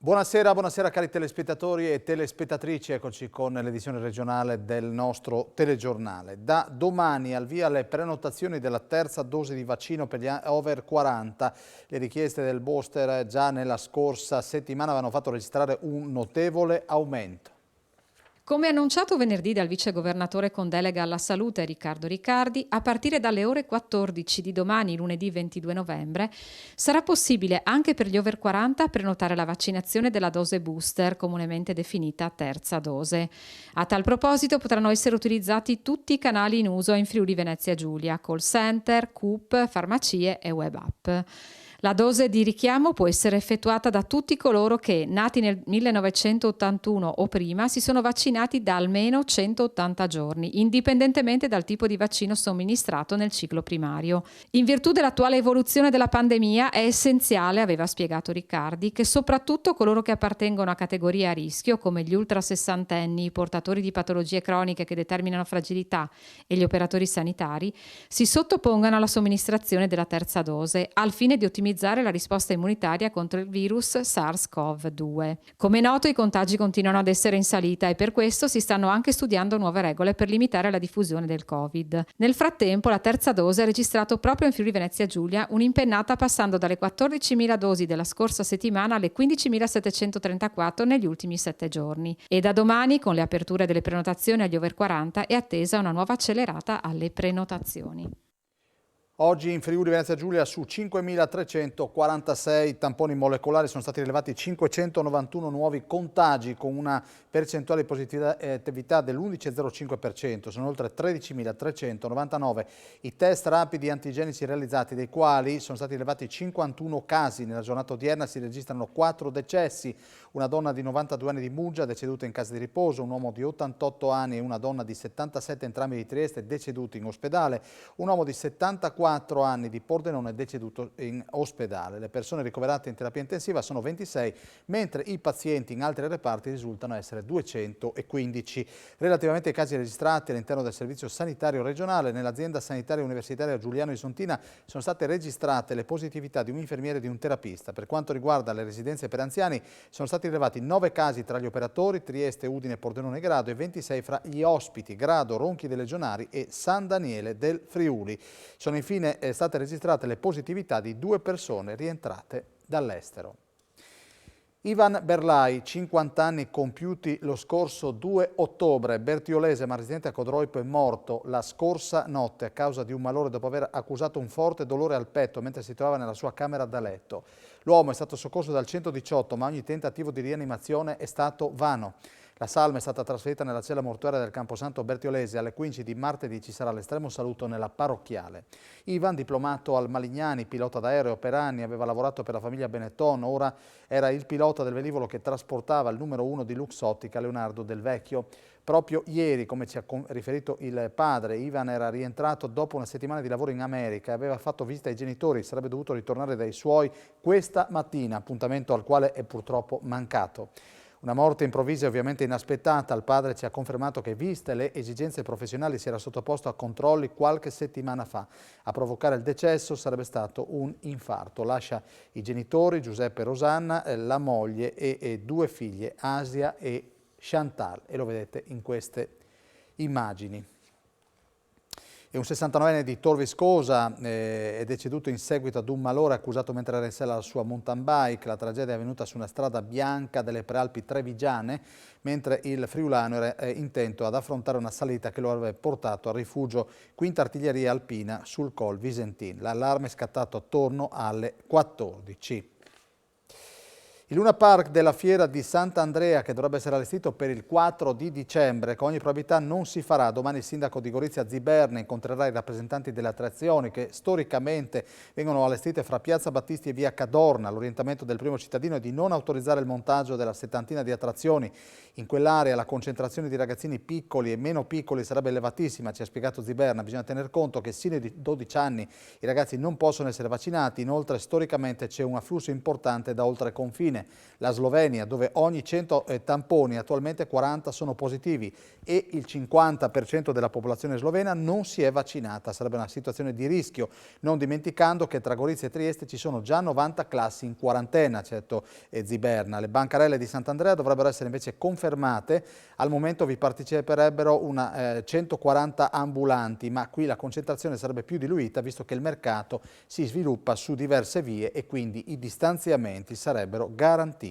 Buonasera, buonasera cari telespettatori e telespettatrici, eccoci con l'edizione regionale del nostro telegiornale. Da domani al via le prenotazioni della terza dose di vaccino per gli over 40. Le richieste del booster già nella scorsa settimana avevano fatto registrare un notevole aumento. Come annunciato venerdì dal vicegovernatore con delega alla salute Riccardo Riccardi, a partire dalle ore 14 di domani, lunedì 22 novembre, sarà possibile anche per gli over 40 prenotare la vaccinazione della dose booster, comunemente definita terza dose. A tal proposito potranno essere utilizzati tutti i canali in uso in Friuli Venezia Giulia, call center, CUP, farmacie e web app. La dose di richiamo può essere effettuata da tutti coloro che, nati nel 1981 o prima, si sono vaccinati da almeno 180 giorni, indipendentemente dal tipo di vaccino somministrato nel ciclo primario. In virtù dell'attuale evoluzione della pandemia è essenziale, aveva spiegato Riccardi, che soprattutto coloro che appartengono a categorie a rischio, come gli ultrasessantenni, i portatori di patologie croniche che determinano fragilità e gli operatori sanitari, si sottopongano alla somministrazione della terza dose, al fine di ottimizzare la risposta immunitaria contro il virus SARS-CoV-2. Come noto, i contagi continuano ad essere in salita e per questo si stanno anche studiando nuove regole per limitare la diffusione del Covid. Nel frattempo, la terza dose ha registrato proprio in Friuli Venezia Giulia un'impennata passando dalle 14.000 dosi della scorsa settimana alle 15.734 negli ultimi 7 giorni. E da domani, con le aperture delle prenotazioni agli over 40, è attesa una nuova accelerata alle prenotazioni. Oggi in Friuli Venezia Giulia su 5.346 tamponi molecolari sono stati rilevati 591 nuovi contagi con una percentuale di positività dell'11,05%. Sono oltre 13.399 i test rapidi antigenici realizzati, dei quali sono stati rilevati 51 casi. Nella giornata odierna si registrano 4 decessi, una donna di 92 anni di Muggia deceduta in casa di riposo, un uomo di 88 anni e una donna di 77 entrambi di Trieste deceduti in ospedale, un uomo di 74 anni di Pordenone deceduto in ospedale. Le persone ricoverate in terapia intensiva sono 26, mentre i pazienti in altri reparti risultano essere 215. Relativamente ai casi registrati all'interno del servizio sanitario regionale, nell'azienda sanitaria universitaria Giuliano Isontina sono state registrate le positività di un infermiere e di un terapista. Per quanto riguarda le residenze per anziani, sono stati rilevati 9 casi tra gli operatori, Trieste, Udine, Pordenone e Grado, e 26 fra gli ospiti, Grado, Ronchi dei Legionari e San Daniele del Friuli. Sono infine state registrate le positività di 2 persone rientrate dall'estero. Ivan Berlai, 50 anni compiuti lo scorso 2 ottobre, bertiolese ma residente a Codroipo, è morto la scorsa notte a causa di un malore dopo aver accusato un forte dolore al petto mentre si trovava nella sua camera da letto. L'uomo è stato soccorso dal 118 ma ogni tentativo di rianimazione è stato vano. La salma è stata trasferita nella cella mortuaria del Camposanto Bertiolese. Alle 15 di martedì ci sarà l'estremo saluto nella parrocchiale. Ivan, diplomato al Malignani, pilota d'aereo per anni, aveva lavorato per la famiglia Benetton, ora era il pilota del velivolo che trasportava il numero 1 di Luxottica, Leonardo Del Vecchio. Proprio ieri, come ci ha riferito il padre, Ivan era rientrato dopo una settimana di lavoro in America e aveva fatto visita ai genitori, sarebbe dovuto ritornare dai suoi questa mattina, appuntamento al quale è purtroppo mancato. Una morte improvvisa e ovviamente inaspettata. Il padre ci ha confermato che, viste le esigenze professionali, si era sottoposto a controlli qualche settimana fa. A provocare il decesso sarebbe stato un infarto. Lascia i genitori, Giuseppe e Rosanna, la moglie e 2 figlie, Asia e Chantal. E lo vedete in queste immagini. E un 69enne di Tor Viscosa è deceduto in seguito ad un malore accusato mentre era in sella alla sua mountain bike. La tragedia è avvenuta su una strada bianca delle Prealpi Trevigiane, mentre il friulano era intento ad affrontare una salita che lo avrebbe portato al rifugio Quinta Artiglieria Alpina sul Col Visentin. L'allarme è scattato attorno alle 14. Il Luna Park della Fiera di Sant'Andrea, che dovrebbe essere allestito per il 4 di dicembre, con ogni probabilità non si farà. Domani il sindaco di Gorizia Ziberna incontrerà i rappresentanti delle attrazioni che storicamente vengono allestite fra Piazza Battisti e Via Cadorna. L'orientamento del primo cittadino è di non autorizzare il montaggio della 70ina di attrazioni. In quell'area la concentrazione di ragazzini piccoli e meno piccoli sarebbe elevatissima, ci ha spiegato Ziberna. Bisogna tener conto che sino ai 12 anni i ragazzi non possono essere vaccinati. Inoltre storicamente c'è un afflusso importante da oltre confine. Infine la Slovenia, dove ogni 100 tamponi attualmente 40 sono positivi e il 50% della popolazione slovena non si è vaccinata. Sarebbe una situazione di rischio, non dimenticando che tra Gorizia e Trieste ci sono già 90 classi in quarantena, certo Ziberna. Le bancarelle di Sant'Andrea dovrebbero essere invece confermate. Al momento vi parteciperebbero 140 ambulanti, ma qui la concentrazione sarebbe più diluita visto che il mercato si sviluppa su diverse vie e quindi i distanziamenti sarebbero garantiti.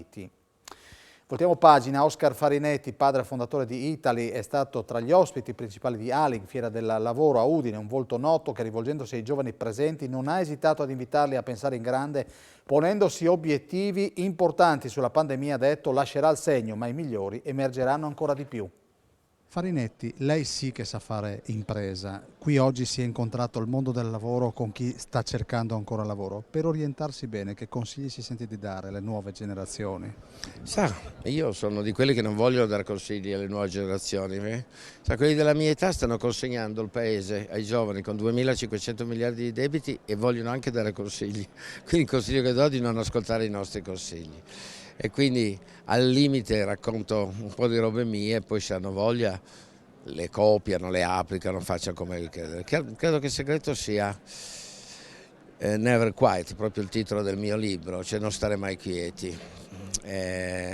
Voltiamo pagina. Oscar Farinetti, padre e fondatore di Italy, è stato tra gli ospiti principali di ALIG, Fiera del Lavoro a Udine, un volto noto che rivolgendosi ai giovani presenti non ha esitato ad invitarli a pensare in grande, ponendosi obiettivi importanti sulla pandemia. Ha detto: lascerà il segno, ma i migliori emergeranno ancora di più. Farinetti, lei sì che sa fare impresa. Qui oggi si è incontrato il mondo del lavoro con chi sta cercando ancora lavoro. Per orientarsi bene, che consigli si sente di dare alle nuove generazioni? Sa, io sono di quelli che non vogliono dare consigli alle nuove generazioni. Sa, quelli della mia età stanno consegnando il paese ai giovani con 2.500 miliardi di debiti e vogliono anche dare consigli. Quindi il consiglio che do è di non ascoltare i nostri consigli. E quindi al limite racconto un po' di robe mie, poi se hanno voglia le copiano, le applicano, facciano come il credere. Credo che il segreto sia Never Quiet, proprio il titolo del mio libro, cioè non stare mai quieti,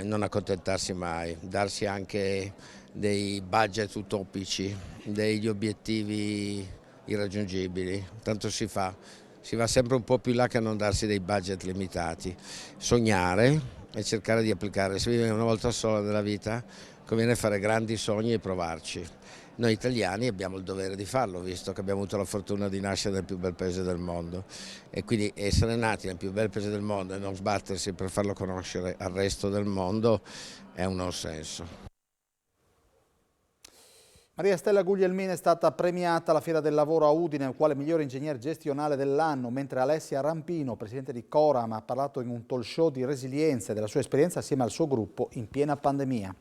non accontentarsi mai, darsi anche dei budget utopici, degli obiettivi irraggiungibili, tanto si va sempre un po' più là che a non darsi dei budget limitati, sognare e cercare di applicare. Se vive una volta sola nella vita conviene fare grandi sogni e provarci. Noi italiani abbiamo il dovere di farlo, visto che abbiamo avuto la fortuna di nascere nel più bel paese del mondo, e quindi essere nati nel più bel paese del mondo e non sbattersi per farlo conoscere al resto del mondo è un non senso. Maria Stella Guglielmina è stata premiata alla Fiera del Lavoro a Udine quale migliore ingegnere gestionale dell'anno, mentre Alessia Rampino, presidente di Coram, ha parlato in un talk show di resilienza e della sua esperienza assieme al suo gruppo in piena pandemia.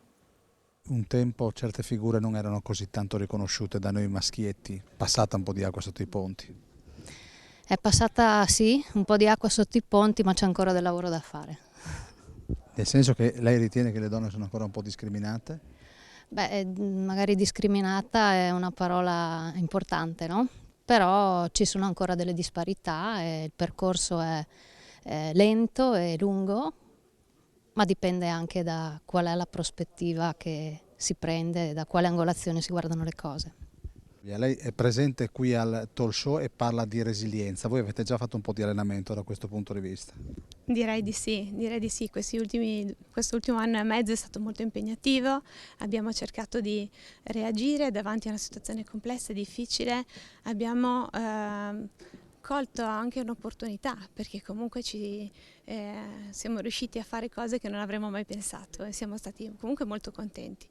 Un tempo certe figure non erano così tanto riconosciute da noi maschietti, passata un po' di acqua sotto i ponti. È passata, sì, un po' di acqua sotto i ponti, ma c'è ancora del lavoro da fare. Nel senso che lei ritiene che le donne sono ancora un po' discriminate? Beh, magari discriminata è una parola importante, no? Però ci sono ancora delle disparità e il percorso è lento e lungo, ma dipende anche da qual è la prospettiva che si prende e da quale angolazione si guardano le cose. Lei è presente qui al talk show e parla di resilienza. Voi avete già fatto un po' di allenamento da questo punto di vista? Direi di sì. Quest'ultimo anno e mezzo è stato molto impegnativo, abbiamo cercato di reagire davanti a una situazione complessa e difficile, abbiamo colto anche un'opportunità perché comunque siamo riusciti a fare cose che non avremmo mai pensato e siamo stati comunque molto contenti.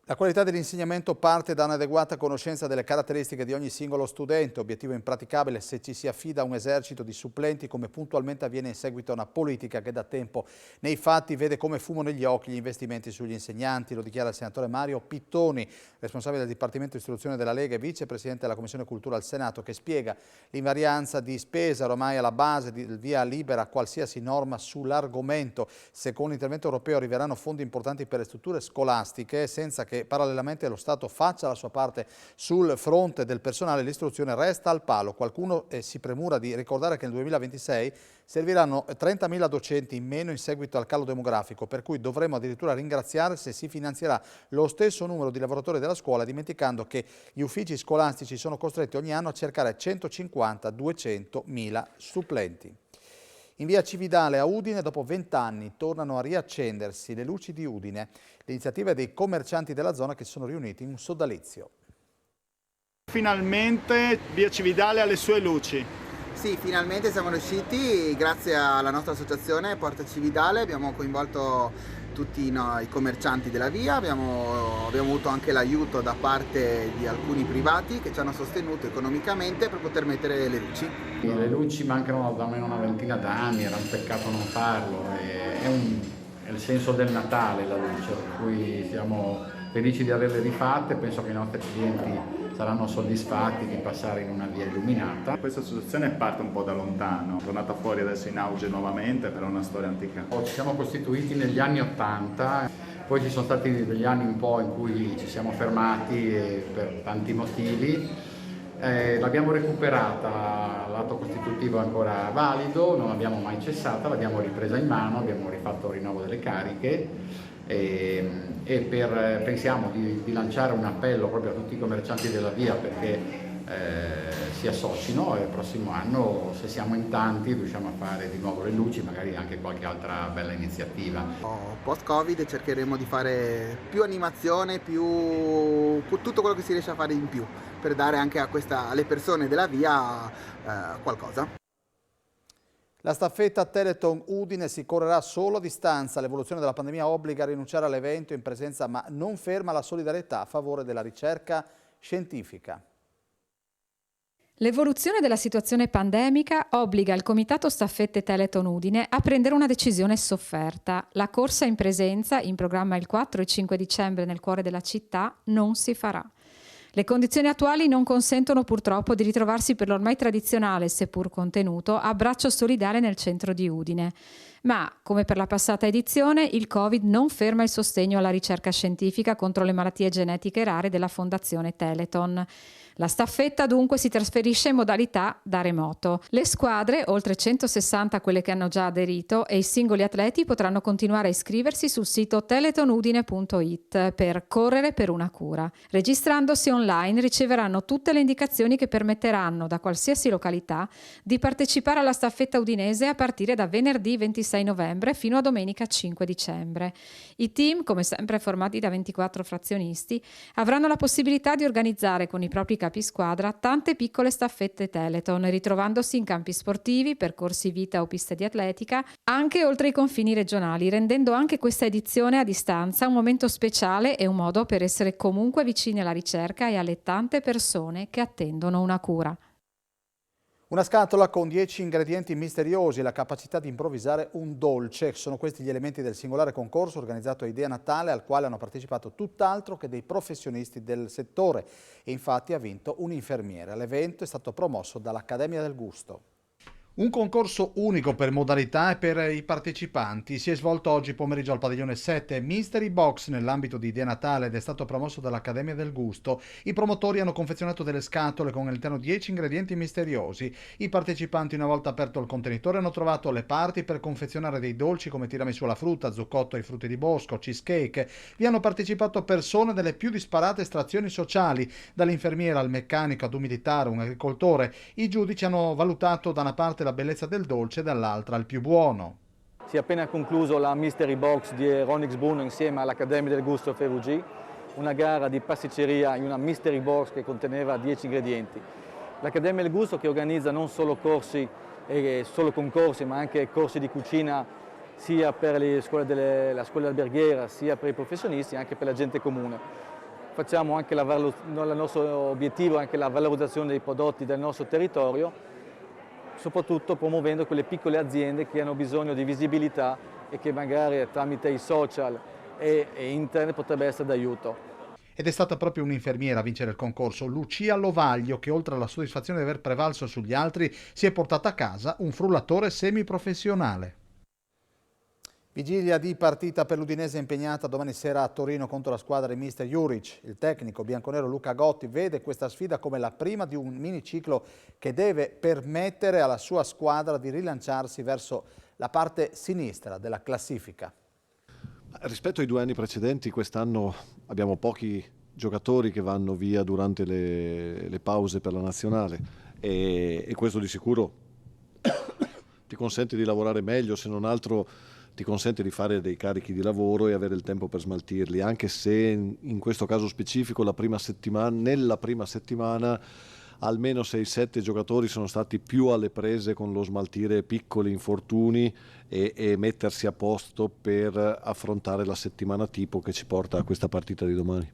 La qualità dell'insegnamento parte da un'adeguata conoscenza delle caratteristiche di ogni singolo studente, obiettivo impraticabile se ci si affida a un esercito di supplenti, come puntualmente avviene in seguito a una politica che da tempo nei fatti vede come fumo negli occhi gli investimenti sugli insegnanti. Lo dichiara il senatore Mario Pittoni, responsabile del Dipartimento di Istruzione della Lega e vicepresidente della Commissione Cultura al Senato, che spiega l'invarianza di spesa ormai alla base del via libera a qualsiasi norma sull'argomento. Secondo l'intervento europeo arriveranno fondi importanti per le strutture scolastiche senza che parallelamente lo Stato faccia la sua parte sul fronte del personale. L'istruzione resta al palo. Qualcuno si premura di ricordare che nel 2026 serviranno 30.000 docenti in meno in seguito al calo demografico, per cui dovremo addirittura ringraziare se si finanzierà lo stesso numero di lavoratori della scuola, dimenticando che gli uffici scolastici sono costretti ogni anno a cercare 150-200.000 supplenti. In via Cividale a Udine, dopo 20 anni, tornano a riaccendersi le luci di Udine. L'iniziativa dei commercianti della zona che si sono riuniti in un sodalizio. Finalmente via Cividale ha le sue luci. Sì, finalmente siamo riusciti, grazie alla nostra associazione Porta Cividale, abbiamo coinvolto tutti i commercianti della via, abbiamo avuto anche l'aiuto da parte di alcuni privati che ci hanno sostenuto economicamente per poter mettere le luci. Le luci mancano da almeno una ventina d'anni, era un peccato non farlo, è il senso del Natale la luce, per cui siamo felici di averle rifatte, penso che i nostri clienti saranno soddisfatti di passare in una via illuminata. Questa associazione parte un po' da lontano, è tornata fuori adesso in auge nuovamente, però è una storia antica. Ci siamo costituiti negli anni '80, poi ci sono stati degli anni un po' in cui ci siamo fermati per tanti motivi. L'abbiamo recuperata, l'atto costitutivo è ancora valido, non l'abbiamo mai cessata, l'abbiamo ripresa in mano, abbiamo rifatto il rinnovo delle cariche pensiamo di lanciare un appello proprio a tutti i commercianti della via perché si associno e il prossimo anno, se siamo in tanti, riusciamo a fare di nuovo le luci, magari anche qualche altra bella iniziativa. Post-Covid cercheremo di fare più animazione, più tutto quello che si riesce a fare in più per dare anche alle persone della via qualcosa. La staffetta Telethon Udine si correrà solo a distanza. L'evoluzione della pandemia obbliga a rinunciare all'evento in presenza, ma non ferma la solidarietà a favore della ricerca scientifica. L'evoluzione della situazione pandemica obbliga il Comitato Staffette Telethon Udine a prendere una decisione sofferta. La corsa in presenza, in programma il 4 e 5 dicembre nel cuore della città, non si farà. Le condizioni attuali non consentono purtroppo di ritrovarsi per l'ormai tradizionale, seppur contenuto, abbraccio solidale nel centro di Udine. Ma, come per la passata edizione, il Covid non ferma il sostegno alla ricerca scientifica contro le malattie genetiche rare della Fondazione Telethon. La staffetta dunque si trasferisce in modalità da remoto. Le squadre, oltre 160 quelle che hanno già aderito, e i singoli atleti potranno continuare a iscriversi sul sito teletonudine.it per correre per una cura. Registrandosi online riceveranno tutte le indicazioni che permetteranno, da qualsiasi località, di partecipare alla staffetta udinese a partire da venerdì 26 novembre fino a domenica 5 dicembre. I team, come sempre formati da 24 frazionisti, avranno la possibilità di organizzare con i propri capisquadra tante piccole staffette Telethon, ritrovandosi in campi sportivi, percorsi vita o piste di atletica, anche oltre i confini regionali, rendendo anche questa edizione a distanza un momento speciale e un modo per essere comunque vicini alla ricerca e alle tante persone che attendono una cura. Una scatola con 10 ingredienti misteriosi e la capacità di improvvisare un dolce. Sono questi gli elementi del singolare concorso organizzato a Idea Natale, al quale hanno partecipato tutt'altro che dei professionisti del settore. E infatti ha vinto un infermiere. L'evento è stato promosso dall'Accademia del Gusto. Un concorso unico per modalità e per i partecipanti si è svolto oggi pomeriggio al padiglione 7 Mystery Box nell'ambito di Idea Natale ed è stato promosso dall'Accademia del Gusto. I promotori hanno confezionato delle scatole con all'interno 10 ingredienti misteriosi. I partecipanti, una volta aperto il contenitore, hanno trovato le parti per confezionare dei dolci come tiramisù alla frutta, zucchotto ai frutti di bosco, cheesecake. Vi hanno partecipato persone delle più disparate estrazioni sociali, dall'infermiera al meccanico ad un militare, un agricoltore. I giudici hanno valutato da una parte la bellezza del dolce e dall'altra il più buono. Si è appena concluso la Mystery Box di Ronix Bruno insieme all'Accademia del Gusto FVG, una gara di pasticceria in una Mystery Box che conteneva 10 ingredienti. L'Accademia del Gusto che organizza non solo corsi e solo concorsi, ma anche corsi di cucina sia per la scuola alberghiera, sia per i professionisti, anche per la gente comune. Facciamo anche il nostro obiettivo, anche la valorizzazione dei prodotti del nostro territorio, soprattutto promuovendo quelle piccole aziende che hanno bisogno di visibilità e che magari tramite i social e internet potrebbe essere d'aiuto. Ed è stata proprio un'infermiera a vincere il concorso, Lucia Lovaglio, che oltre alla soddisfazione di aver prevalso sugli altri si è portata a casa un frullatore semiprofessionale. Vigilia di partita per l'Udinese impegnata domani sera a Torino contro la squadra di mister Juric. Il tecnico bianconero Luca Gotti vede questa sfida come la prima di un miniciclo che deve permettere alla sua squadra di rilanciarsi verso la parte sinistra della classifica. Rispetto ai 2 anni precedenti, quest'anno abbiamo pochi giocatori che vanno via durante le pause per la nazionale e questo di sicuro ti consente di lavorare meglio, se non altro ti consente di fare dei carichi di lavoro e avere il tempo per smaltirli, anche se in questo caso specifico nella prima settimana almeno 6-7 giocatori sono stati più alle prese con lo smaltire piccoli infortuni e mettersi a posto per affrontare la settimana tipo che ci porta a questa partita di domani.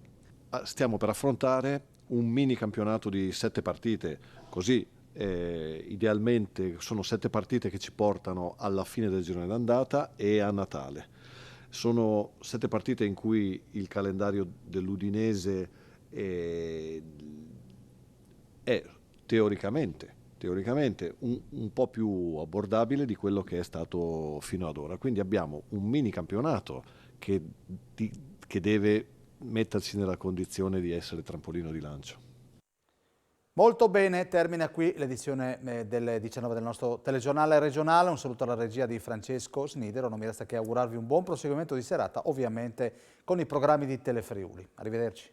Stiamo per affrontare un mini campionato di 7 partite, così idealmente sono 7 partite che ci portano alla fine del girone d'andata e a Natale. Sono 7 partite in cui il calendario dell'Udinese è teoricamente un po' più abbordabile di quello che è stato fino ad ora. Quindi abbiamo un mini campionato che deve metterci nella condizione di essere trampolino di lancio. Molto bene, termina qui l'edizione delle 19 del nostro telegiornale regionale. Un saluto alla regia di Francesco Snidero, non mi resta che augurarvi un buon proseguimento di serata, ovviamente con i programmi di Telefriuli. Arrivederci.